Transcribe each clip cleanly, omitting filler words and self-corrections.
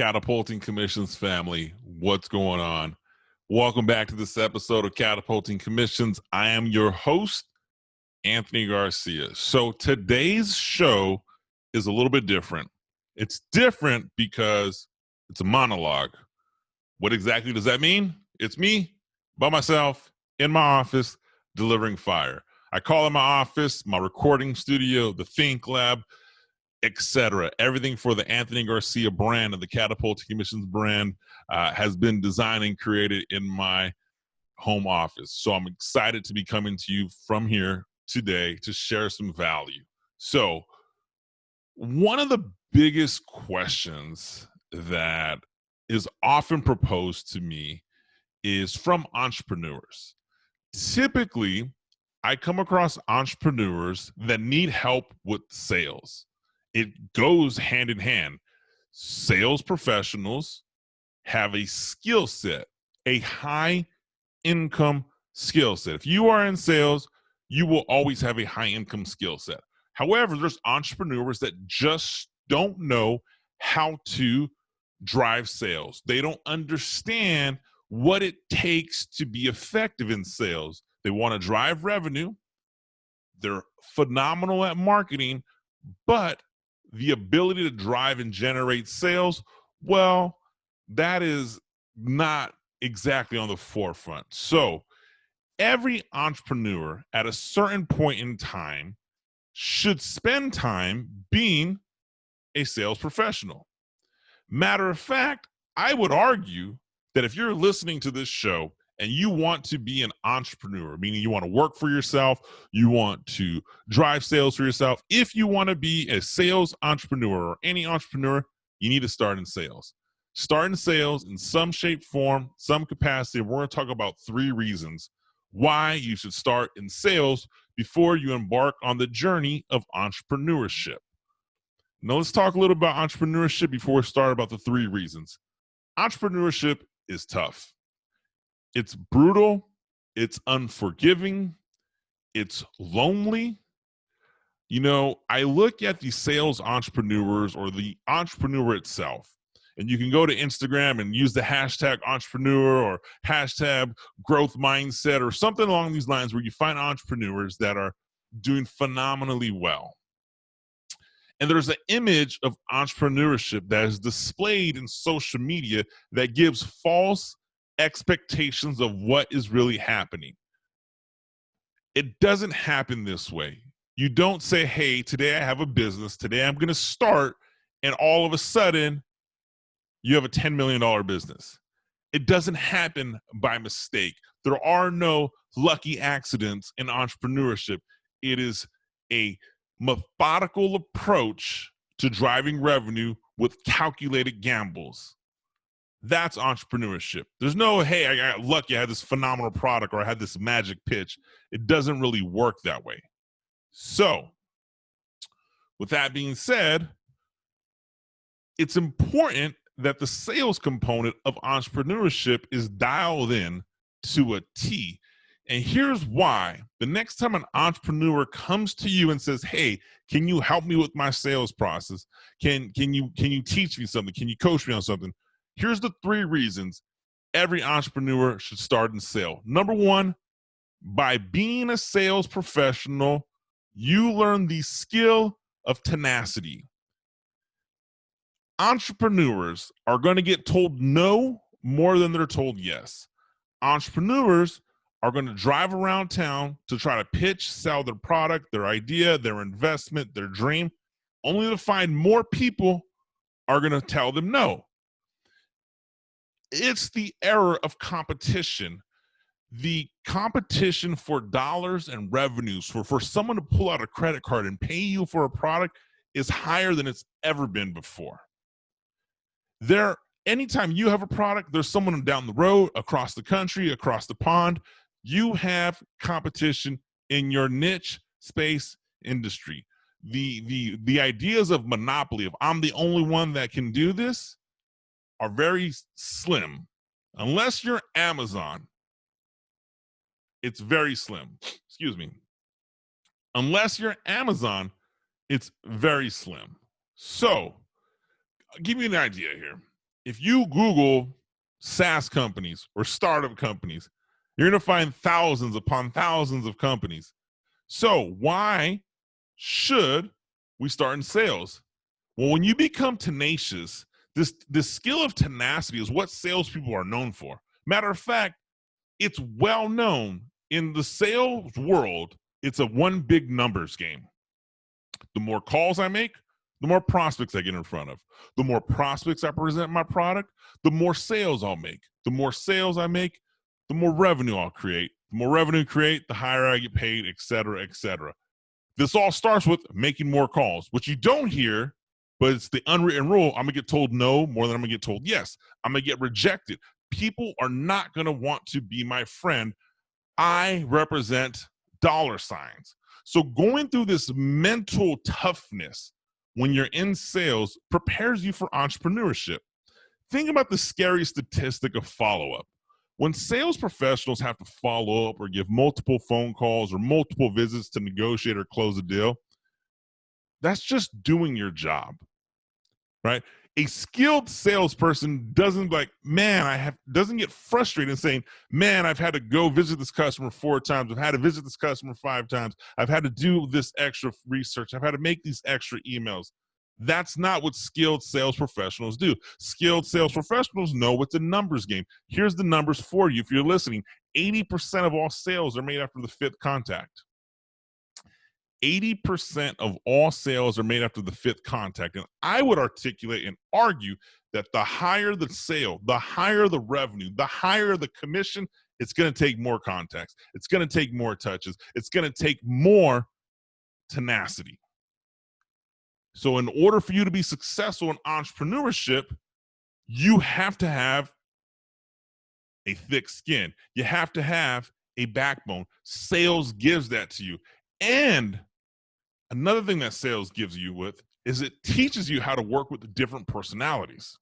Catapulting Commissions family, what's going on? Welcome back to this episode of Catapulting Commissions. I am your host, Anthony Garcia. So today's show is a little bit different. It's different because it's a monologue. What exactly does that mean? It's me by myself in my office delivering fire. I call it my office, my recording studio, the Think Lab, etc. Everything for the Anthony Garcia brand and the Catapulting Commissions brand has been designed and created in my home office. So I'm excited to be coming to you from here today to share some value. So one of the biggest questions that is often proposed to me is from entrepreneurs. Typically, I come across entrepreneurs that need help with sales. It goes hand in hand. Sales professionals have a skill set, a high income skill set. If you are in sales, you will always have a high income skill set. However, there's entrepreneurs that just don't know how to drive sales. They don't understand what it takes to be effective in sales. They want to drive revenue. They're phenomenal at marketing, but the ability to drive and generate sales, well, that is not exactly on the forefront. So every entrepreneur at a certain point in time should spend time being a sales professional. Matter of fact, I would argue that if you're listening to this show and you want to be an entrepreneur, meaning you want to work for yourself, you want to drive sales for yourself, if you want to be a sales entrepreneur or any entrepreneur, you need to start in sales. Start in sales in some shape, form, some capacity. We're going to talk about 3 reasons why you should start in sales before you embark on the journey of entrepreneurship. Now let's talk a little about entrepreneurship before we start about the 3 reasons. Entrepreneurship is tough. It's brutal, it's unforgiving, it's lonely. You know, I look at the sales entrepreneurs or the entrepreneur itself, and you can go to Instagram and use the hashtag entrepreneur or hashtag growth mindset or something along these lines where you find entrepreneurs that are doing phenomenally well. And there's an image of entrepreneurship that is displayed in social media that gives false expectations of what is really happening. It doesn't happen this way. You don't say, hey, today I have a business, today I'm going to start, and all of a sudden you have a $10 million business. It doesn't happen by mistake. There are no lucky accidents in entrepreneurship. It is a methodical approach to driving revenue with calculated gambles. That's entrepreneurship. There's no, hey, I got lucky, I had this phenomenal product or I had this magic pitch. It doesn't really work that way. So, with that being said, it's important that the sales component of entrepreneurship is dialed in to a T. And here's why. The next time an entrepreneur comes to you and says, hey, can you help me with my sales process? Can you teach me something? Can you coach me on something? Here's the 3 reasons every entrepreneur should start in sales. Number 1, by being a sales professional, you learn the skill of tenacity. Entrepreneurs are going to get told no more than they're told yes. Entrepreneurs are going to drive around town to try to pitch, sell their product, their idea, their investment, their dream, only to find more people are going to tell them no. It's the era of competition. The competition for dollars and revenues, for someone to pull out a credit card and pay you for a product is higher than it's ever been before. Anytime you have a product, there's someone down the road, across the country, across the pond. You have competition in your niche space industry. The ideas of monopoly, of I'm the only one that can do this, are very slim. Unless you're Amazon, it's very slim. Excuse me. Unless you're Amazon, it's very slim. So, I'll give you an idea here. if you Google SaaS companies or startup companies, you're going to find thousands upon thousands of companies. So why should we start in sales? Well, when you become tenacious, this skill of tenacity is what salespeople are known for. Matter of fact, it's well known in the sales world. It's a one big numbers game. The more calls I make, the more prospects I get in front of. The more prospects I present my product, the more sales I'll make. The more sales I make, the more revenue I'll create. The more revenue I create, the higher I get paid, et cetera, et cetera. This all starts with making more calls, which you don't hear, but it's the unwritten rule. I'm gonna get told no more than I'm gonna get told yes. I'm gonna get rejected. People are not gonna want to be my friend. I represent dollar signs. So going through this mental toughness when you're in sales prepares you for entrepreneurship. Think about the scary statistic of follow-up. When sales professionals have to follow up or give multiple phone calls or multiple visits to negotiate or close a deal, that's just doing your job, right? A skilled salesperson doesn't doesn't get frustrated saying, man, I've had to go visit this customer 4 times. I've had to visit this customer 5 times. I've had to do this extra research. I've had to make these extra emails. That's not what skilled sales professionals do. Skilled sales professionals know it's a numbers game. Here's the numbers for you if you're listening. 80% of all sales are made after the 5th contact. 80% of all sales are made after the 5th contact. And I would articulate and argue that the higher the sale, the higher the revenue, the higher the commission, it's going to take more contacts. It's going to take more touches. It's going to take more tenacity. So in order for you to be successful in entrepreneurship, you have to have a thick skin. You have to have a backbone. Sales gives that to you. And another thing that sales gives you with is it teaches you how to work with different personalities.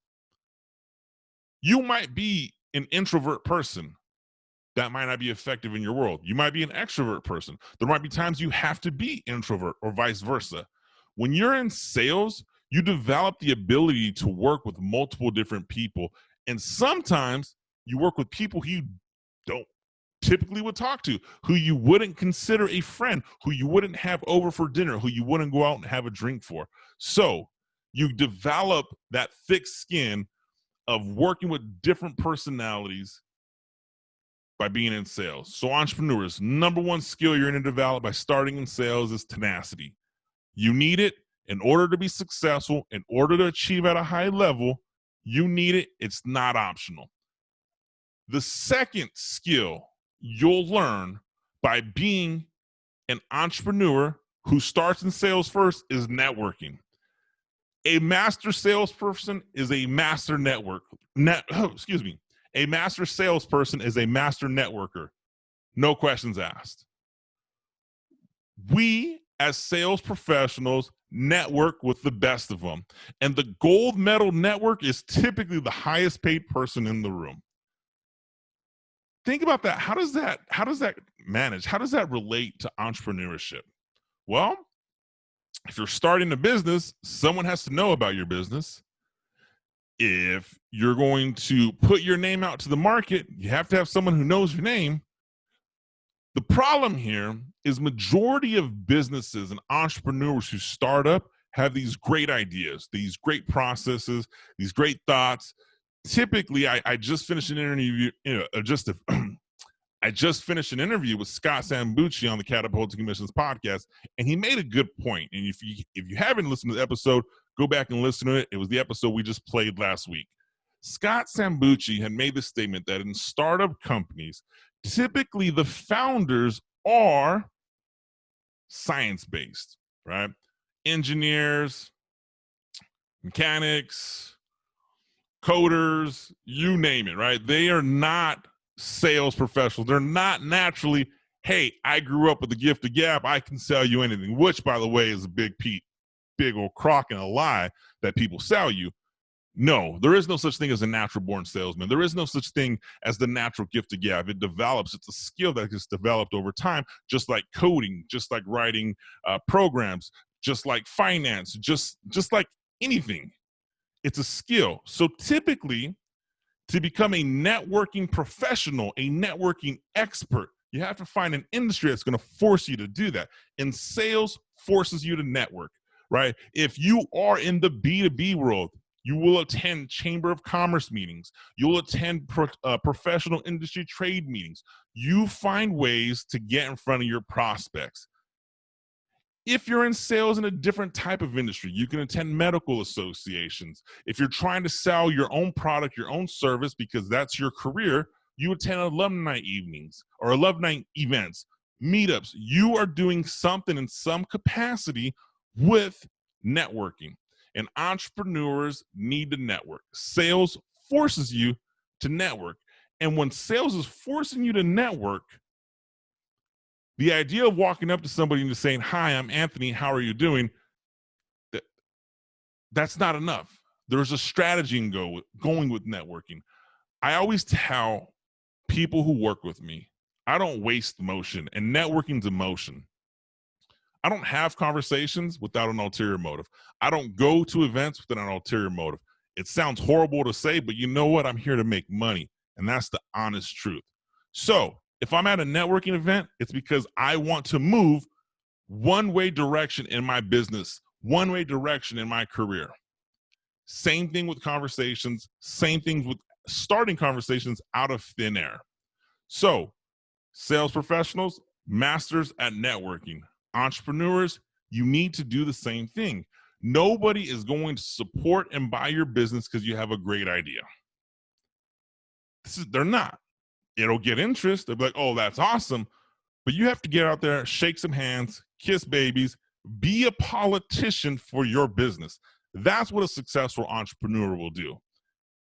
You might be an introvert person. That might not be effective in your world. You might be an extrovert person. There might be times you have to be introvert or vice versa. When you're in sales, you develop the ability to work with multiple different people. And sometimes you work with people who you don't typically would talk to, who you wouldn't consider a friend, who you wouldn't have over for dinner, who you wouldn't go out and have a drink for. So you develop that thick skin of working with different personalities by being in sales. So entrepreneurs, number one skill you're going to develop by starting in sales is tenacity. You need it in order to be successful, in order to achieve at a high level. You need it. It's not optional. The second skill you'll learn by being an entrepreneur who starts in sales first is networking. A master salesperson is a master A master salesperson is a master networker. No questions asked. We, as sales professionals, network with the best of them. And the gold medal network is typically the highest paid person in the room. Think about that. How does that manage? How does that relate to entrepreneurship? Well, if you're starting a business, someone has to know about your business. If you're going to put your name out to the market, you have to have someone who knows your name. The problem here is majority of businesses and entrepreneurs who start up have these great ideas, these great processes, these great thoughts. Typically, I just finished an interview, I just finished an interview with Scott Sambucci on the Catapulting Commissions podcast, and he made a good point. And if you haven't listened to the episode, go back and listen to it. It was the episode we just played last week. Scott Sambucci had made the statement that in startup companies, typically the founders are science-based, right? Engineers, mechanics, coders, you name it, right? They are not sales professionals. They're not naturally, hey, I grew up with the gift of gab, I can sell you anything, which, by the way, is a big old crock and a lie that people sell you. No, there is no such thing as a natural born salesman. There is no such thing as the natural gift of gab. It develops. It's a skill that gets developed over time, just like coding, just like writing programs, just like finance, just like anything. It's a skill. So typically, to become a networking professional, a networking expert, you have to find an industry that's going to force you to do that. And sales forces you to network, right? If you are in the B2B world, you will attend Chamber of Commerce meetings. You'll attend professional industry trade meetings. You find ways to get in front of your prospects. If you're in sales in a different type of industry, you can attend medical associations. If you're trying to sell your own product, your own service, because that's your career, you attend alumni evenings or alumni events, meetups. You are doing something in some capacity with networking. And entrepreneurs need to network. Sales forces you to network. And when sales is forcing you to network, the idea of walking up to somebody and just saying, "Hi, I'm Anthony, how are you doing?" That's not enough. There's a strategy in going with networking. I always tell people who work with me, I don't waste motion, and networking's emotion. I don't have conversations without an ulterior motive. I don't go to events without an ulterior motive. It sounds horrible to say, but you know what? I'm here to make money, and that's the honest truth. So if I'm at a networking event, it's because I want to move one-way direction in my business, one-way direction in my career. Same thing with conversations, same thing with starting conversations out of thin air. So sales professionals, masters at networking. Entrepreneurs, you need to do the same thing. Nobody is going to support and buy your business because you have a great idea. They're not. It'll get interest. They'll be like, "Oh, that's awesome." But you have to get out there, shake some hands, kiss babies, be a politician for your business. That's what a successful entrepreneur will do.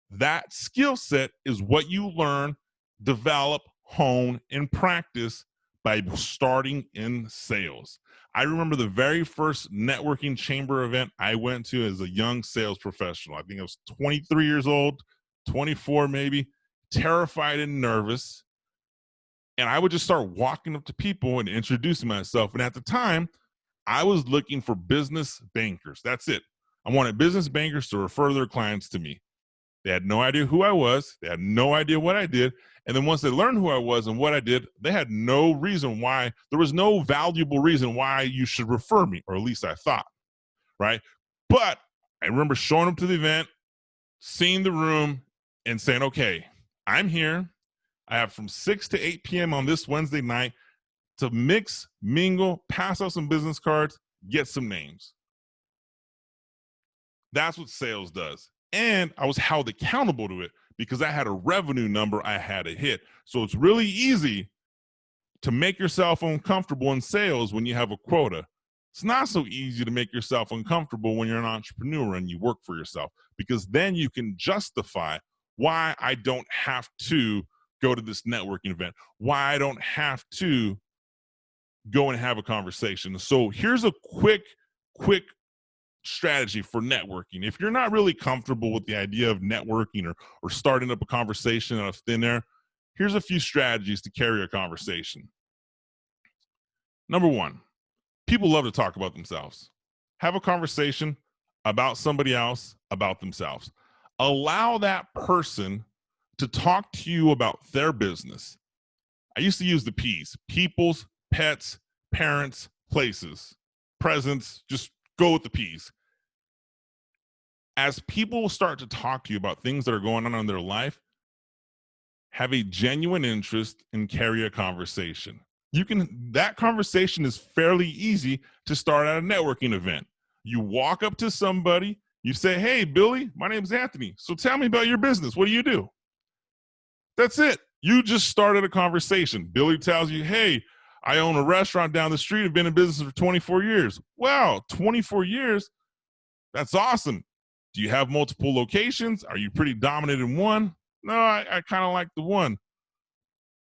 That skill set is what you learn, develop, hone, and practice by starting in sales. I remember the very first networking chamber event I went to as a young sales professional. I think I was 23 years old, 24 maybe, terrified and nervous. And I would just start walking up to people and introducing myself. And at the time, I was looking for business bankers. That's it. I wanted business bankers to refer their clients to me. They had no idea who I was. They had no idea what I did. And then once they learned who I was and what I did, they had no reason why. There was no valuable reason why you should refer me, or at least I thought, right? But I remember showing up to the event, seeing the room, and saying, "Okay, I'm here. I have from 6 to 8 p.m. on this Wednesday night to mix, mingle, pass out some business cards, get some names." That's what sales does. And I was held accountable to it because I had a revenue number I had to hit. So it's really easy to make yourself uncomfortable in sales when you have a quota. It's not so easy to make yourself uncomfortable when you're an entrepreneur and you work for yourself, because then you can justify why I don't have to go to this networking event, why I don't have to go and have a conversation. So here's a quick strategy for networking. If you're not really comfortable with the idea of networking or starting up a conversation out of thin air, here's a few strategies to carry a conversation. Number one, people love to talk about themselves. Have a conversation about somebody else, about themselves. Allow that person to talk to you about their business. I used to use the P's: people's, pets, parents, places, presents. Just go with the P's. As people start to talk to you about things that are going on in their life, have a genuine interest and carry a conversation. That conversation is fairly easy to start at a networking event. You walk up to somebody, you say, "Hey, Billy, my name's Anthony. So tell me about your business. What do you do?" That's it. You just started a conversation. Billy tells you, "Hey, I own a restaurant down the street. I've been in business for 24 years. Wow, 24 years? That's awesome. Do you have multiple locations? Are you pretty dominant in one?" "No, I kind of like the one."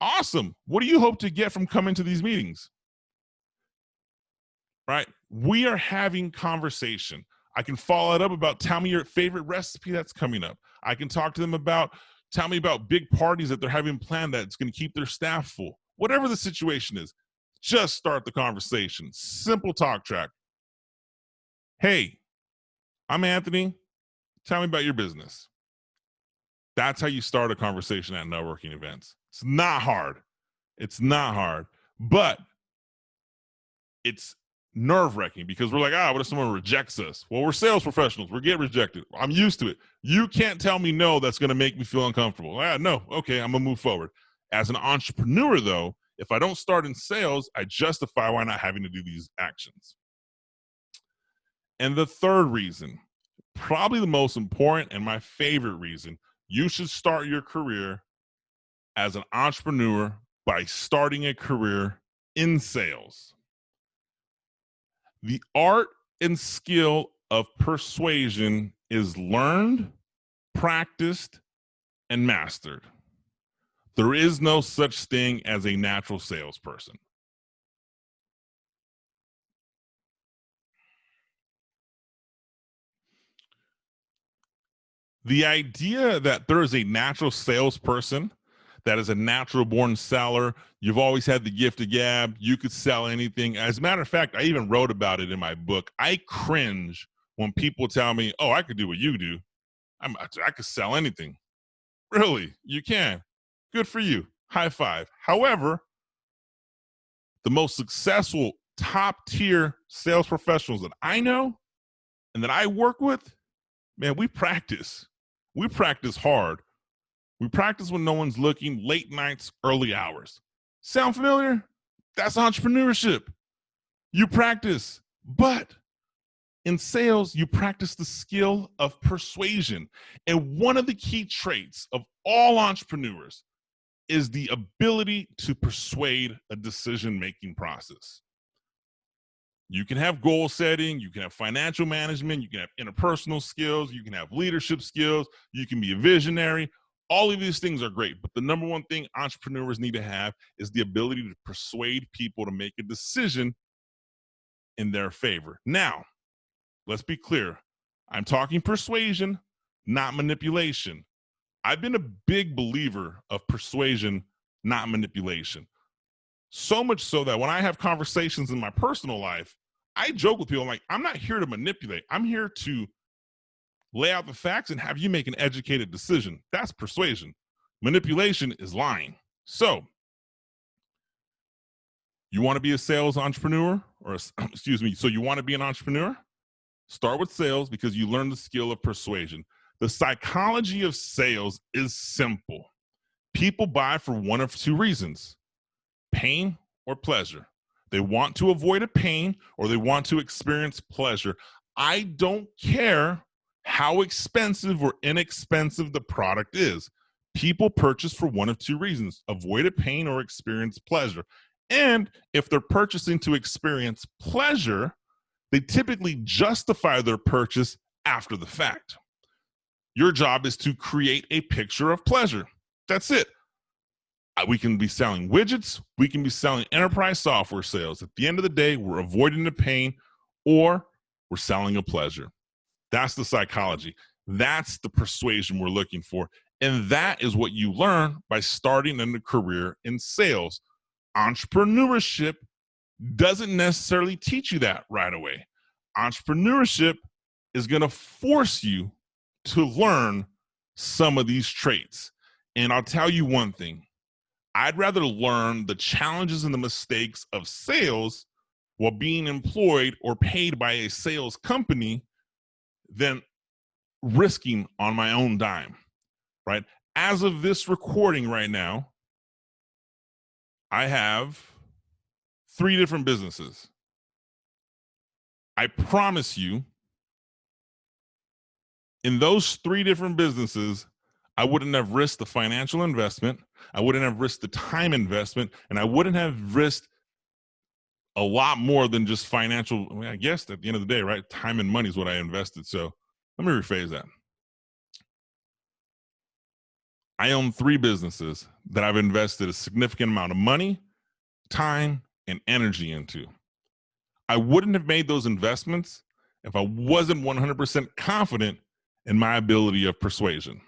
"Awesome. What do you hope to get from coming to these meetings?" Right? We are having conversation. I can follow it up about, "Tell me your favorite recipe that's coming up." I can talk to them about, "Tell me about big parties that they're having planned that's going to keep their staff full." Whatever the situation is, just start the conversation. Simple talk track. "Hey, I'm Anthony. Tell me about your business. That's how you start a conversation at networking events. It's not hard. It's not hard, but it's nerve-wracking because we're like, what if someone rejects us? Well, we're sales professionals. We get rejected. I'm used to it. You can't tell me no. That's going to make me feel uncomfortable. No. Okay, I'm going to move forward. As an entrepreneur, though, if I don't start in sales, I justify why not having to do these actions. And the third reason, probably the most important and my favorite reason, you should start your career as an entrepreneur by starting a career in sales. The art and skill of persuasion is learned, practiced, and mastered. There is no such thing as a natural salesperson. The idea that there is a natural salesperson that is a natural born seller, you've always had the gift of gab, you could sell anything. As a matter of fact, I even wrote about it in my book. I cringe when people tell me, I could do what you do. I could sell anything. Really, you can. Good for you. High five. However, the most successful top tier sales professionals that I know and that I work with, man, we practice. We practice hard. We practice when no one's looking, late nights, early hours. Sound familiar? That's entrepreneurship. You practice, but in sales, you practice the skill of persuasion. And one of the key traits of all entrepreneurs is the ability to persuade a decision-making process. You can have goal setting, you can have financial management, you can have interpersonal skills, you can have leadership skills, you can be a visionary. All of these things are great, but the number one thing entrepreneurs need to have is the ability to persuade people to make a decision in their favor. Now, let's be clear. I'm talking persuasion, not manipulation. I've been a big believer of persuasion, not manipulation. So much so that when I have conversations in my personal life, I joke with people, I'm like, I'm not here to manipulate. I'm here to lay out the facts and have you make an educated decision. That's persuasion. Manipulation is lying. So you want to be a sales entrepreneur so you want to be an entrepreneur? Start with sales because you learn the skill of persuasion. The psychology of sales is simple. People buy for one of two reasons: pain or pleasure. They want to avoid a pain or they want to experience pleasure. I don't care how expensive or inexpensive the product is. People purchase for one of two reasons: avoid a pain or experience pleasure. And if they're purchasing to experience pleasure, they typically justify their purchase after the fact. Your job is to create a picture of pleasure. That's it. We can be selling widgets. We can be selling enterprise software sales. At the end of the day, we're avoiding the pain or we're selling a pleasure. That's the psychology. That's the persuasion we're looking for. And that is what you learn by starting in a career in sales. Entrepreneurship doesn't necessarily teach you that right away. Entrepreneurship is going to force you to learn some of these traits. And I'll tell you one thing. I'd rather learn the challenges and the mistakes of sales while being employed or paid by a sales company than risking on my own dime, right? As of this recording right now, I have 3 different businesses. I promise you, in those 3 different businesses, I wouldn't have risked the financial investment, I wouldn't have risked the time investment, and I wouldn't have risked a lot more than just financial. I mean, I guess at the end of the day, right? Time and money is what I invested. So let me rephrase that. I own 3 businesses that I've invested a significant amount of money, time, and energy into. I wouldn't have made those investments if I wasn't 100% confident in my ability of persuasion.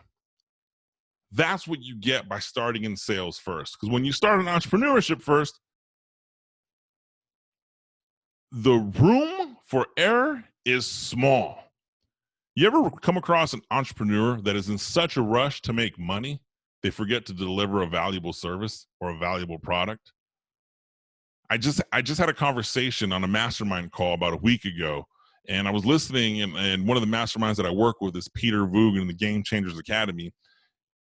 That's what you get by starting in sales first. Because when you start in entrepreneurship first, the room for error is small. You ever come across an entrepreneur that is in such a rush to make money, they forget to deliver a valuable service or a valuable product? I just had a conversation on a mastermind call about a week ago, and I was listening, and one of the masterminds that I work with is Peter Voogan in the Game Changers Academy,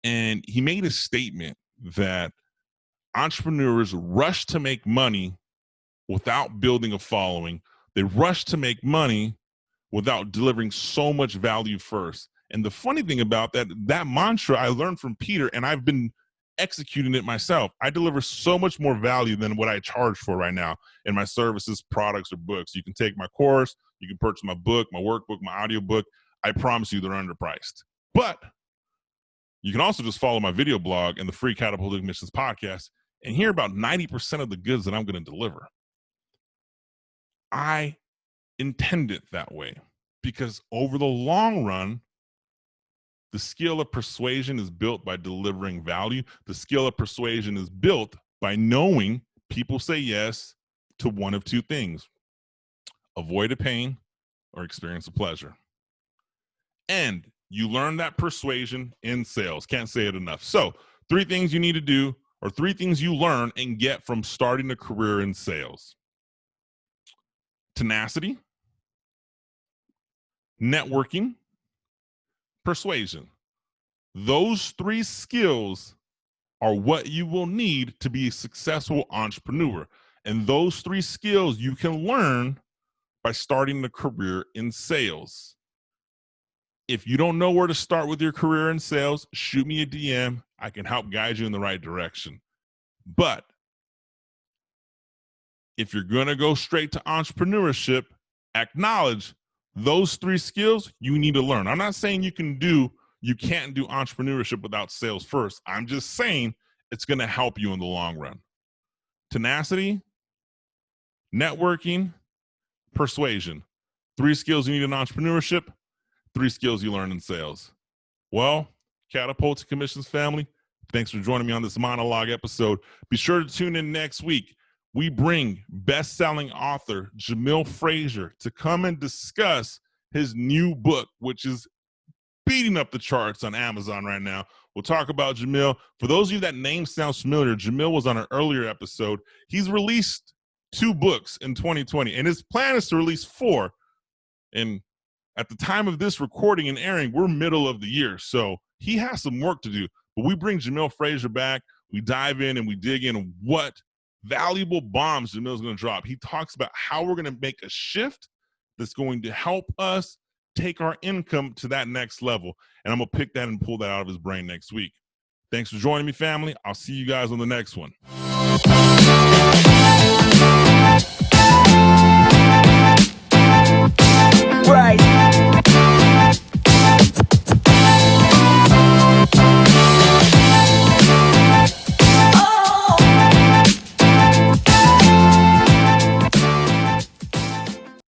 and he made a statement that entrepreneurs rush to make money without building a following. They rush to make money without delivering so much value first. And the funny thing about that mantra I learned from Peter, and I've been executing it myself. I deliver so much more value than what I charge for right now in my services, products, or books. You can take my course, you can purchase my book, my workbook, my audiobook. I promise you they're underpriced. But you can also just follow my video blog and the free Catapulting Commissions podcast and hear about 90% of the goods that I'm going to deliver. I intend it that way because over the long run, the skill of persuasion is built by delivering value. The skill of persuasion is built by knowing people say yes to one of two things: avoid a pain or experience a pleasure. And you learn that persuasion in sales. Can't say it enough. So 3 things you need to do, or 3 things you learn and get from starting a career in sales: tenacity, networking, persuasion. Those 3 skills are what you will need to be a successful entrepreneur. And those 3 skills you can learn by starting a career in sales. If you don't know where to start with your career in sales, shoot me a DM. I can help guide you in the right direction. But if you're going to go straight to entrepreneurship, acknowledge those 3 skills you need to learn. I'm not saying you can't do entrepreneurship without sales first. I'm just saying it's going to help you in the long run. Tenacity, networking, persuasion. 3 skills you need in entrepreneurship, 3 skills you learn in sales. Well, Catapulting Commissions family, thanks for joining me on this monologue episode. Be sure to tune in next week. We bring best-selling author Jamil Frazier to come and discuss his new book, which is beating up the charts on Amazon right now. We'll talk about Jamil. For those of you that name sounds familiar, Jamil was on an earlier episode. He's released 2 books in 2020, and his plan is to release 4. And at the time of this recording and airing, we're middle of the year, so he has some work to do. But we bring Jamil Frazier back. We dive in and we dig in what valuable bombs Jamil's going to drop. He talks about how we're going to make a shift that's going to help us take our income to that next level. And I'm going to pick that and pull that out of his brain next week. Thanks for joining me, family. I'll see you guys on the next one. Right.